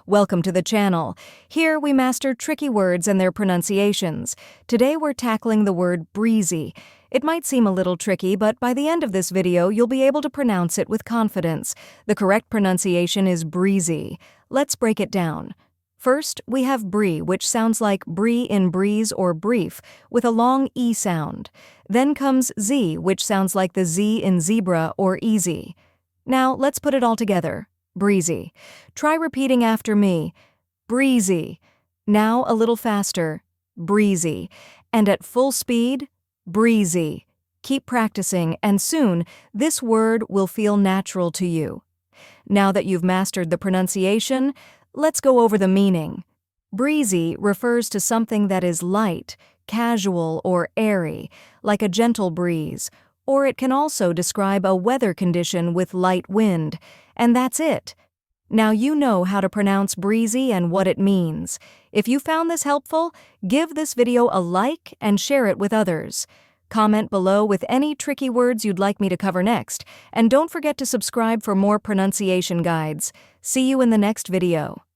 Welcome to the channel. Here we master tricky words and their pronunciations. Today we're tackling the word breezy. It might seem a little tricky, but by the end of this video you'll be able to pronounce it with confidence. The correct pronunciation is breezy. Let's break it down. First, we have brie, which sounds like brie in breeze or brief, with a long E sound. Then comes z, which sounds like the Z in zebra or easy. Now, let's put it all together. Breezy. Try repeating after me. Breezy. Now a little faster. Breezy. And at full speed, breezy. Keep practicing, and soon, this word will feel natural to you. Now that you've mastered the pronunciation, let's go over the meaning. Breezy refers to something that is light, casual, or airy, like a gentle breeze, or it can also describe a weather condition with light wind, and that's it. Now you know how to pronounce breezy and what it means. If you found this helpful, give this video a like and share it with others. Comment below with any tricky words you'd like me to cover next, and don't forget to subscribe for more pronunciation guides. See you in the next video.